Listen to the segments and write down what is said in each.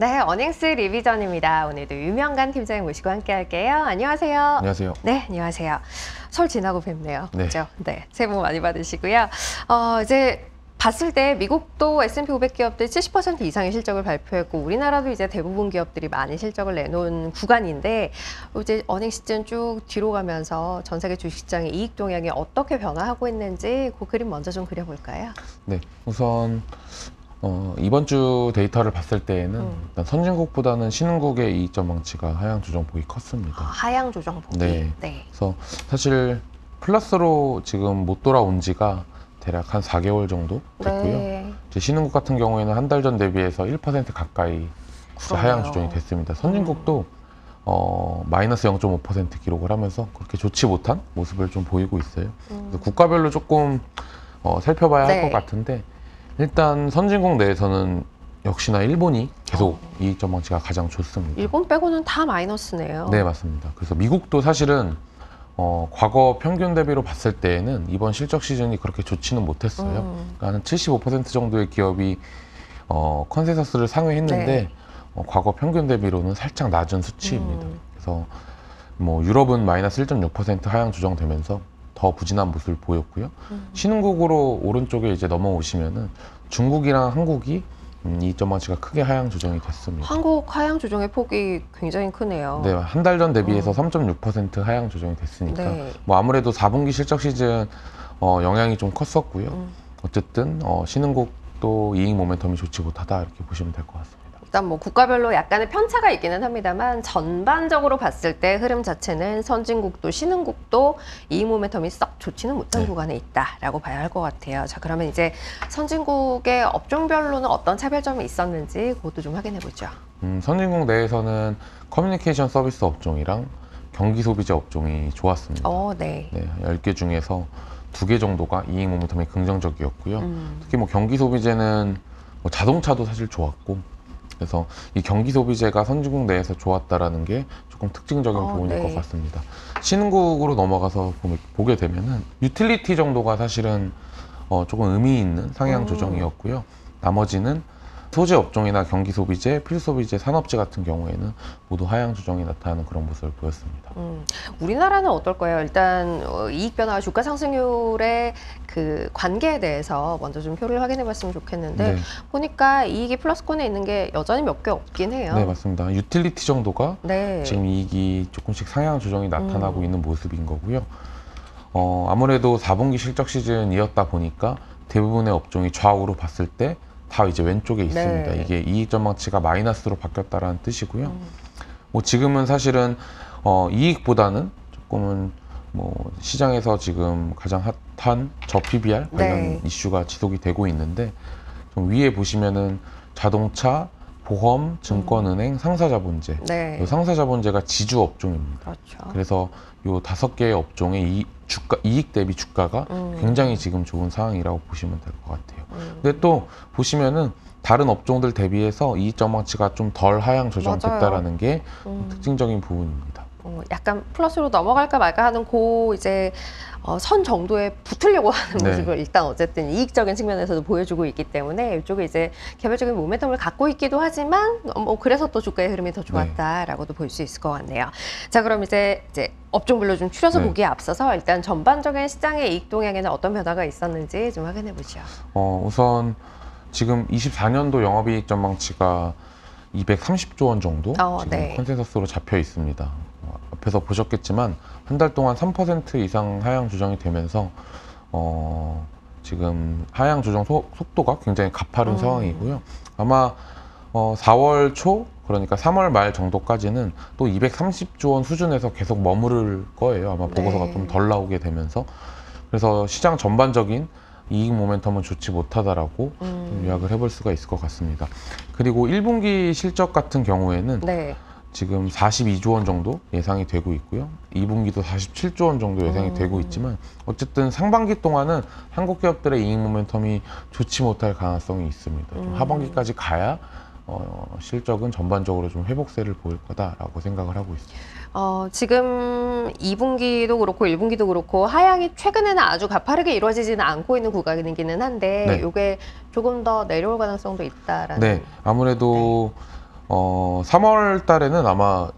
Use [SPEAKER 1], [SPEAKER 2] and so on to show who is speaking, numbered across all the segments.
[SPEAKER 1] 네, 어닝스 리비전입니다. 오늘도 유명관 팀장님 모시고 함께 할게요. 안녕하세요.
[SPEAKER 2] 안녕하세요.
[SPEAKER 1] 네, 안녕하세요. 설 지나고 뵙네요.
[SPEAKER 2] 네.
[SPEAKER 1] 그렇죠? 네, 새해 복 많이 받으시고요. 이제 봤을 때 미국도 S&P 500 기업들이 70% 이상의 실적을 발표했고 우리나라도 이제 대부분 기업들이 많이 실적을 내놓은 구간인데 이제 어닝 시즌 쭉 뒤로 가면서 전 세계 주식시장의 이익 동향이 어떻게 변화하고 있는지 그 그림 먼저 좀 그려볼까요?
[SPEAKER 2] 네, 우선 이번 주 데이터를 봤을 때에는 일단 선진국보다는 신흥국의 이익 전망치가 하향 조정폭이 컸습니다.
[SPEAKER 1] 하향 조정폭이.
[SPEAKER 2] 네.
[SPEAKER 1] 네.
[SPEAKER 2] 그래서 사실 플러스로 지금 못 돌아온 지가 대략 한 4개월 정도 됐고요.
[SPEAKER 1] 네.
[SPEAKER 2] 이제 신흥국 같은 경우에는 한 달 전 대비해서 1% 가까이 하향 조정이 됐습니다. 선진국도 마이너스 0.5% 기록을 하면서 그렇게 좋지 못한 모습을 좀 보이고 있어요. 그래서 국가별로 조금 살펴봐야 할 것 같은데 일단 선진국 내에서는 역시나 일본이 계속 이익 전망치가 가장 좋습니다.
[SPEAKER 1] 일본 빼고는 다 마이너스네요.
[SPEAKER 2] 네, 맞습니다. 그래서 미국도 사실은 과거 평균 대비로 봤을 때에는 이번 실적 시즌이 그렇게 좋지는 못했어요. 그러니까 한 75% 정도의 기업이 컨센서스를 상회했는데
[SPEAKER 1] 네.
[SPEAKER 2] 과거 평균 대비로는 살짝 낮은 수치입니다. 그래서 뭐 유럽은 마이너스 1.6% 하향 조정되면서 더 부진한 모습을 보였고요. 신흥국으로 오른쪽에 이제 넘어오시면은 중국이랑 한국이 이익 전망치가 크게 하향 조정이 됐습니다.
[SPEAKER 1] 한국 하향 조정의 폭이 굉장히 크네요.
[SPEAKER 2] 네, 한 달 전 대비해서 3.6% 하향 조정이 됐으니까
[SPEAKER 1] 네.
[SPEAKER 2] 뭐 아무래도 4분기 실적 시즌 영향이 좀 컸었고요. 어쨌든 신흥국도 이익 모멘텀이 좋지 못하다 이렇게 보시면 될 것 같습니다.
[SPEAKER 1] 일단 뭐 국가별로 약간의 편차가 있기는 합니다만 전반적으로 봤을 때 흐름 자체는 선진국도 신흥국도 이익 모멘텀이 썩 좋지는 못한 구간에 있다라고 봐야 할 것 같아요. 자, 그러면 이제 선진국의 업종별로는 어떤 차별점이 있었는지 그것도 좀 확인해 보죠.
[SPEAKER 2] 선진국 내에서는 커뮤니케이션 서비스 업종이랑 경기 소비재 업종이 좋았습니다.
[SPEAKER 1] 네.
[SPEAKER 2] 네, 10개 중에서 2개 정도가 이익 모멘텀이 긍정적이었고요. 특히 뭐 경기 소비재는 뭐 자동차도 사실 좋았고 그래서 이 경기 소비재가 선진국 내에서 좋았다라는 게 조금 특징적인 부분일 것 같습니다. 신흥국으로 넘어가서 보게 되면은 유틸리티 정도가 사실은 조금 의미 있는 상향 조정이었고요. 나머지는 소재 업종이나 경기 소비재, 필소비재, 산업재 같은 경우에는 모두 하향 조정이 나타나는 그런 모습을 보였습니다.
[SPEAKER 1] 우리나라는 어떨까요? 일단 이익 변화와 주가 상승률의 그 관계에 대해서 먼저 좀 표를 확인해 봤으면 좋겠는데 보니까 이익이 플러스권에 있는 게 여전히 몇 개 없긴 해요.
[SPEAKER 2] 네, 맞습니다. 유틸리티 정도가 지금 이익이 조금씩 상향 조정이 나타나고 있는 모습인 거고요. 아무래도 4분기 실적 시즌이었다 보니까 대부분의 업종이 좌우로 봤을 때 다 이제 왼쪽에 있습니다. 이게 이익 전망치가 마이너스로 바뀌었다라는 뜻이고요. 뭐 지금은 사실은 이익보다는 조금은 뭐 시장에서 지금 가장 핫한 저 PBR 관련 이슈가 지속이 되고 있는데 좀 위에 보시면은 자동차, 보험, 증권은행, 상사자본재. 이 상사자본재가 지주 업종입니다.
[SPEAKER 1] 그렇죠.
[SPEAKER 2] 그래서 요 5개의 업종의 이익 대비 주가가 굉장히 지금 좋은 상황이라고 보시면 될 것 같아요. 근데 또 보시면은 다른 업종들 대비해서 이익 전망치가 좀 덜 하향 조정됐다라는 게 특징적인 부분입니다.
[SPEAKER 1] 약간 플러스로 넘어갈까 말까 하는 이제 선 정도에 붙으려고 하는 모습을 일단 어쨌든 이익적인 측면에서도 보여주고 있기 때문에 이쪽에 이제 개별적인 모멘텀을 갖고 있기도 하지만 뭐 그래서 또 주가의 흐름이 더 좋았다라고도 볼 수 있을 것 같네요. 자, 그럼 이제 업종별로 좀 추려서 보기에 앞서서 일단 전반적인 시장의 이익 동향에는 어떤 변화가 있었는지 좀 확인해 보죠.
[SPEAKER 2] 우선 지금 24년도 영업이익 전망치가 230조 원 정도 지금 컨센서스로 잡혀 있습니다. 앞에서 보셨겠지만 한 달 동안 3% 이상 하향 조정이 되면서 지금 하향 조정 속도가 굉장히 가파른 상황이고요. 아마 4월 초 그러니까 3월 말 정도까지는 또 230조 원 수준에서 계속 머무를 거예요. 아마 보고서가 좀 덜 나오게 되면서. 그래서 시장 전반적인 이익 모멘텀은 좋지 못하다라고 좀 요약을 해볼 수가 있을 것 같습니다. 그리고 1분기 실적 같은 경우에는 지금 42조 원 정도 예상이 되고 있고요. 2분기도 47조 원 정도 예상이 되고 있지만 어쨌든 상반기 동안은 한국 기업들의 이익 모멘텀이 좋지 못할 가능성이 있습니다. 좀 하반기까지 가야 실적은 전반적으로 좀 회복세를 보일 거다라고 생각을 하고 있습니다.
[SPEAKER 1] 지금 2분기도 그렇고 1분기도 그렇고 하향이 최근에는 아주 가파르게 이루어지지는 않고 있는 구간이기는 한데 이게 조금 더 내려올 가능성도 있다라는.
[SPEAKER 2] 네, 아무래도 3월 달에는 아마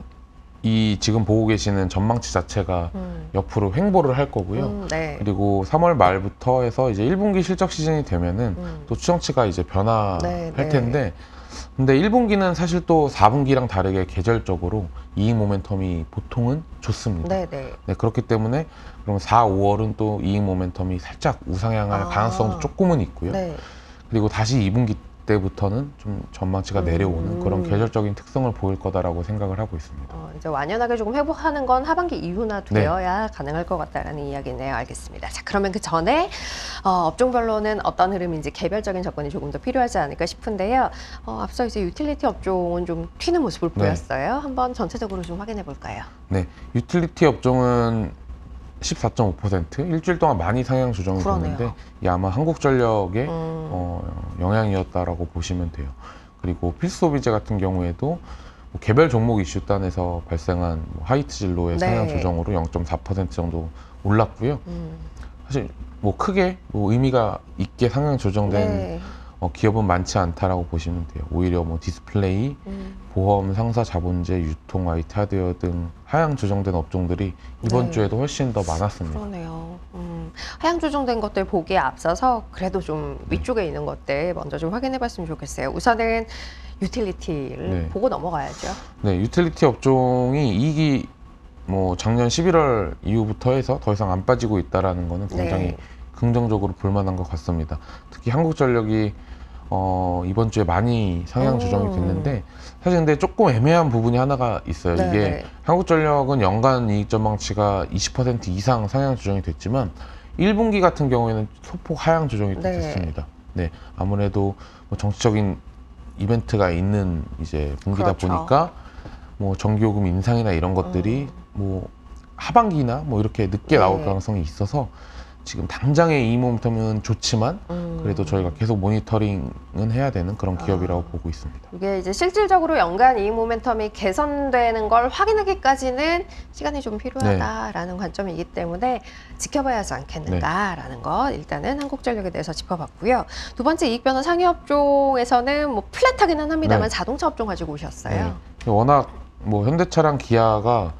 [SPEAKER 2] 이 지금 보고 계시는 전망치 자체가 옆으로 횡보를 할 거고요.
[SPEAKER 1] 네.
[SPEAKER 2] 그리고 3월 말부터 해서 이제 1분기 실적 시즌이 되면은 또 추정치가 이제 변화할
[SPEAKER 1] 네.
[SPEAKER 2] 텐데, 근데 1분기는 사실 또 4분기랑 다르게 계절적으로 이익 모멘텀이 보통은 좋습니다.
[SPEAKER 1] 네.
[SPEAKER 2] 네, 그렇기 때문에 그럼 4, 5월은 또 이익 모멘텀이 살짝 우상향할 가능성도 조금은 있고요.
[SPEAKER 1] 네.
[SPEAKER 2] 그리고 다시 2분기 때부터는 좀 전망치가 내려오는 그런 계절적인 특성을 보일 거다라고 생각을 하고 있습니다.
[SPEAKER 1] 이제 완연하게 조금 회복하는 건 하반기 이후나 되어야 가능할 것 같다라는 이야기네요. 알겠습니다. 자, 그러면 그 전에 업종별로는 어떤 흐름인지 개별적인 접근이 조금 더 필요하지 않을까 싶은데요. 앞서 이제 유틸리티 업종은 좀 튀는 모습을 보였어요. 한번 전체적으로 좀 확인해 볼까요?
[SPEAKER 2] 네, 유틸리티 업종은 14.5% 일주일 동안 많이 상향 조정이 됐는데 이 아마 한국전력의 영향이었다라고 보시면 돼요. 그리고 필수소비재 같은 경우에도 뭐 개별 종목 이슈단에서 발생한 화이트 진로의 상향 조정으로 0.4% 정도 올랐고요. 사실 뭐 크게 뭐 의미가 있게 상향 조정된 기업은 많지 않다라고 보시면 돼요. 오히려 뭐 디스플레이, 보험, 상사 자본재, 유통, IT 하드웨어 등 하향 조정된 업종들이 이번 주에도 훨씬 더 많았습니다.
[SPEAKER 1] 그러네요. 하향 조정된 것들 보기에 앞서서 그래도 좀 위쪽에 있는 것들 먼저 좀 확인해 봤으면 좋겠어요. 우선은 유틸리티를 보고 넘어가야죠.
[SPEAKER 2] 네, 유틸리티 업종이 이익이 뭐 작년 11월 이후부터 해서 더 이상 안 빠지고 있다라는 거는 굉장히 긍정적으로 볼만한 것 같습니다. 특히 한국전력이 이번 주에 많이 상향 조정이 됐는데, 사실 근데 조금 애매한 부분이 하나가 있어요. 이게 한국전력은 연간 이익 전망치가 20% 이상 상향 조정이 됐지만 1분기 같은 경우에는 소폭 하향 조정이 됐습니다. 네, 아무래도 뭐 정치적인 이벤트가 있는 이제 분기다 보니까 뭐 전기요금 인상이나 이런 것들이 뭐 하반기나 뭐 이렇게 늦게 나올 가능성이 있어서 지금 당장의 이 모멘텀은 좋지만 그래도 저희가 계속 모니터링은 해야 되는 그런 기업이라고 보고 있습니다.
[SPEAKER 1] 이게 이제 실질적으로 연간 이익 모멘텀이 개선되는 걸 확인하기까지는 시간이 좀 필요하다라는 관점이기 때문에 지켜봐야 하지 않겠는가라는 것, 일단은 한국전력에 대해서 짚어봤고요. 두 번째 이익 변화 상위 업종에서는 뭐 플랫하기는 합니다만 자동차 업종 가지고 오셨어요.
[SPEAKER 2] 워낙 뭐 현대차랑 기아가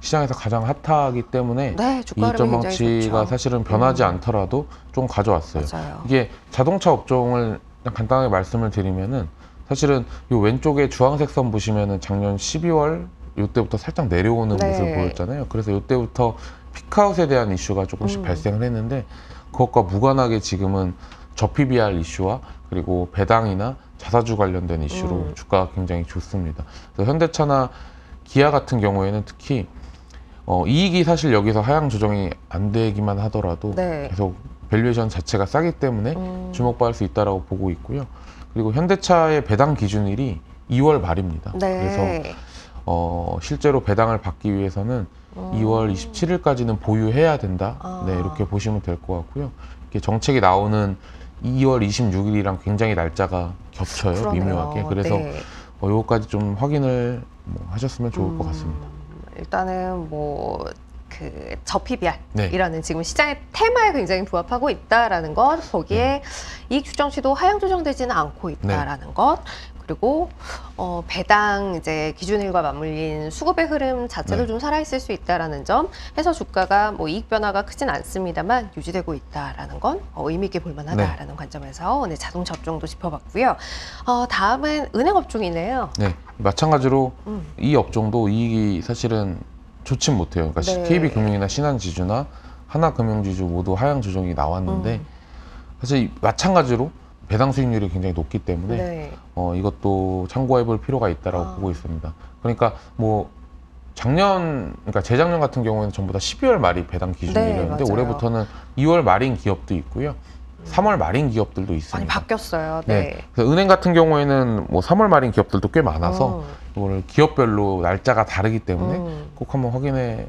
[SPEAKER 2] 시장에서 가장 핫하기 때문에 이익 전망치가 사실은 변하지 않더라도 좀 가져왔어요. 이게 자동차 업종을 간단하게 말씀을 드리면은 사실은 이 왼쪽에 주황색 선 보시면은 작년 12월 이때부터 살짝 내려오는 모습을 보였잖아요. 그래서 이때부터 피크아웃에 대한 이슈가 조금씩 발생을 했는데, 그것과 무관하게 지금은 저PBR 이슈와 그리고 배당이나 자사주 관련된 이슈로 주가가 굉장히 좋습니다. 그래서 현대차나 기아 같은 경우에는 특히 이익이 사실 여기서 하향 조정이 안 되기만 하더라도 계속 밸류에이션 자체가 싸기 때문에 주목받을 수 있다라고 보고 있고요. 그리고 현대차의 배당 기준일이 2월 말입니다. 그래서 실제로 배당을 받기 위해서는 2월 27일까지는 보유해야 된다. 이렇게 보시면 될 것 같고요. 이렇게 정책이 나오는 2월 26일이랑 굉장히 날짜가 겹쳐요. 미묘하게. 그래서 요거까지 좀 확인을 하셨으면 좋을 것 같습니다.
[SPEAKER 1] 일단은 뭐 그 저PBR이라는 지금 시장의 테마에 굉장히 부합하고 있다라는 것, 거기에 이익 추정치도 하향 조정되지는 않고 있다라는 것, 그리고 배당 이제 기준일과 맞물린 수급의 흐름 자체도 좀 살아있을 수 있다라는 점 해서 주가가 뭐 이익 변화가 크진 않습니다만 유지되고 있다라는 건 의미 있게 볼만하다라는 관점에서 오늘 자동차 업종도 짚어봤고요. 다음은 은행 업종이네요.
[SPEAKER 2] 네, 마찬가지로 이 업종도 이익이 사실은 좋진 못해요. 그러니까 KB금융이나 신한지주나 하나금융지주 모두 하향 조정이 나왔는데 사실 마찬가지로 배당 수익률이 굉장히 높기 때문에 이것도 참고해 볼 필요가 있다라고 보고 있습니다. 그러니까 뭐 그러니까 재작년 같은 경우에는 전부 다 12월 말이 배당 기준이었는데 올해부터는 2월 말인 기업도 있고요. 3월 말인 기업들도 있습니다.
[SPEAKER 1] 많이 바뀌었어요.
[SPEAKER 2] 그래서 은행 같은 경우에는 뭐 3월 말인 기업들도 꽤 많아서 이걸 기업별로 날짜가 다르기 때문에 꼭 한번 확인해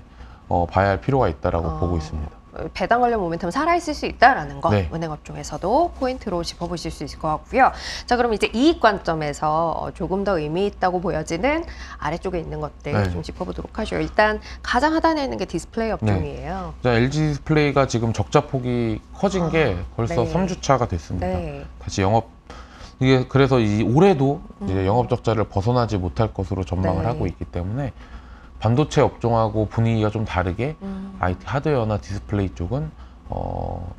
[SPEAKER 2] 봐야 할 필요가 있다라고 보고 있습니다.
[SPEAKER 1] 배당 관련 모멘텀 살아있을 수 있다라는 거 은행 업종에서도 포인트로 짚어보실 수 있을 것 같고요. 자, 그럼 이제 이익 관점에서 조금 더 의미 있다고 보여지는 아래쪽에 있는 것들 좀 짚어보도록 하죠. 일단 가장 하단에 있는 게 디스플레이 업종이에요.
[SPEAKER 2] LG 디스플레이가 지금 적자 폭이 커진 게 벌써 3주차가 됐습니다. 다시 영업 이게 그래서 이 올해도 이제 영업 적자를 벗어나지 못할 것으로 전망을
[SPEAKER 1] 네.
[SPEAKER 2] 하고 있기 때문에 반도체 업종하고 분위기가 좀 다르게 IT 하드웨어나 디스플레이 쪽은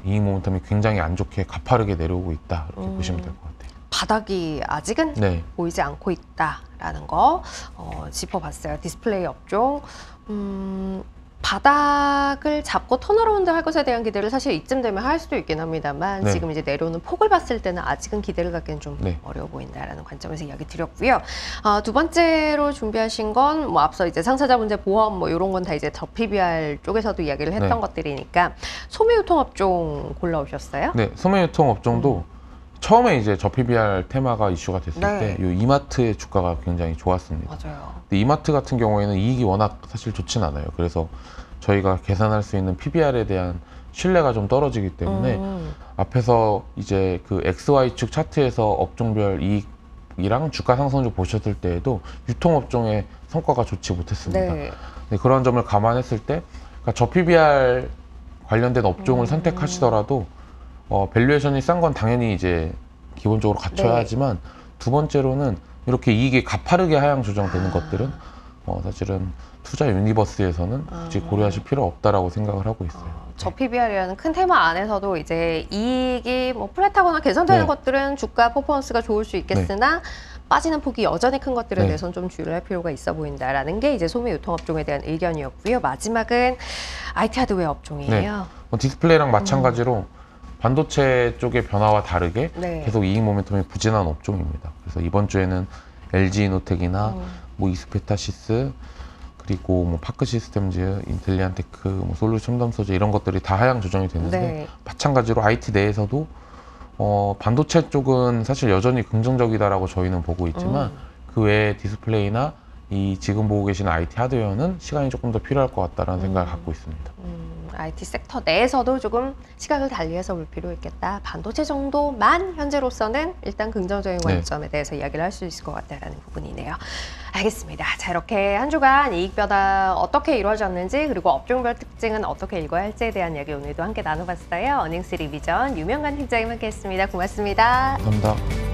[SPEAKER 2] 이익 모멘텀이 굉장히 안 좋게 가파르게 내려오고 있다 이렇게 보시면 될 것 같아요.
[SPEAKER 1] 바닥이 아직은
[SPEAKER 2] 네.
[SPEAKER 1] 보이지 않고 있다라는 거 짚어봤어요. 디스플레이 업종. 바닥을 잡고 턴어라운드 할 것에 대한 기대를 사실 이쯤 되면 할 수도 있긴 합니다만
[SPEAKER 2] 네.
[SPEAKER 1] 지금 이제 내려오는 폭을 봤을 때는 아직은 기대를 갖기는 좀
[SPEAKER 2] 네.
[SPEAKER 1] 어려워 보인다라는 관점에서 이야기 드렸고요. 두 번째로 준비하신 건 뭐 앞서 이제 상사자 문제 보험 뭐 이런 건 다 이제 저 PBR 쪽에서도 이야기를 했던
[SPEAKER 2] 네.
[SPEAKER 1] 것들이니까 소매유통업종 골라오셨어요?
[SPEAKER 2] 네, 소매유통 업종도 처음에 이제 저 PBR 테마가 이슈가 됐을
[SPEAKER 1] 네.
[SPEAKER 2] 때 이 이마트의 주가가 굉장히 좋았습니다.
[SPEAKER 1] 맞아요.
[SPEAKER 2] 근데 이마트 같은 경우에는 이익이 워낙 사실 좋진 않아요. 그래서 저희가 계산할 수 있는 PBR에 대한 신뢰가 좀 떨어지기 때문에 앞에서 이제 그 XY축 차트에서 업종별 이익이랑 주가 상승률 보셨을 때에도 유통업종의 성과가 좋지 못했습니다.
[SPEAKER 1] 네.
[SPEAKER 2] 네, 그런 점을 감안했을 때 그러니까 저 PBR 관련된 업종을 선택하시더라도 밸류에이션이 싼 건 당연히 이제 기본적으로 갖춰야
[SPEAKER 1] 네.
[SPEAKER 2] 하지만 두 번째로는 이렇게 이익이 가파르게 하향 조정되는 것들은 사실은 투자 유니버스에서는 굳이 고려하실 필요 없다라고 생각을 하고 있어요.
[SPEAKER 1] 저 PBR이라는 큰 테마 안에서도 이제 이익이 뭐 플랫하거나 개선되는
[SPEAKER 2] 네.
[SPEAKER 1] 것들은 주가 퍼포먼스가 좋을 수 있겠으나 빠지는 폭이 여전히 큰 것들에
[SPEAKER 2] 네.
[SPEAKER 1] 대해서는 좀 주의를 할 필요가 있어 보인다라는 게 이제 소매 유통업종에 대한 의견이었고요. 마지막은 IT 하드웨어 업종이에요.
[SPEAKER 2] 디스플레이랑 마찬가지로 반도체 쪽의 변화와 다르게
[SPEAKER 1] 네.
[SPEAKER 2] 계속 이익 모멘텀이 부진한 업종입니다. 그래서 이번 주에는 LG 이노텍이나 뭐 이스페타시스 그리고 뭐 파크 시스템즈, 인텔리안테크, 뭐 솔루션 첨단 소재 이런 것들이 다 하향 조정이 됐는데
[SPEAKER 1] 네.
[SPEAKER 2] 마찬가지로 IT 내에서도 반도체 쪽은 사실 여전히 긍정적이다라고 저희는 보고 있지만 그 외에 디스플레이나 이 지금 보고 계시는 IT 하드웨어는 시간이 조금 더 필요할 것 같다라는 생각을 갖고 있습니다.
[SPEAKER 1] IT 섹터 내에서도 조금 시각을 달리해서 볼 필요 있겠다. 반도체 정도만 현재로서는 일단 긍정적인 관점에 대해서 이야기를 할 수 있을 것 같다라는 부분이네요. 알겠습니다. 자, 이렇게 한 주간 이익 변화 어떻게 이루어졌는지 그리고 업종별 특징은 어떻게 읽어야 할지에 대한 이야기 오늘도 함께 나눠봤어요. 어닝스 리비전 유명한 팀장님 함께했습니다. 고맙습니다.
[SPEAKER 2] 감사합니다.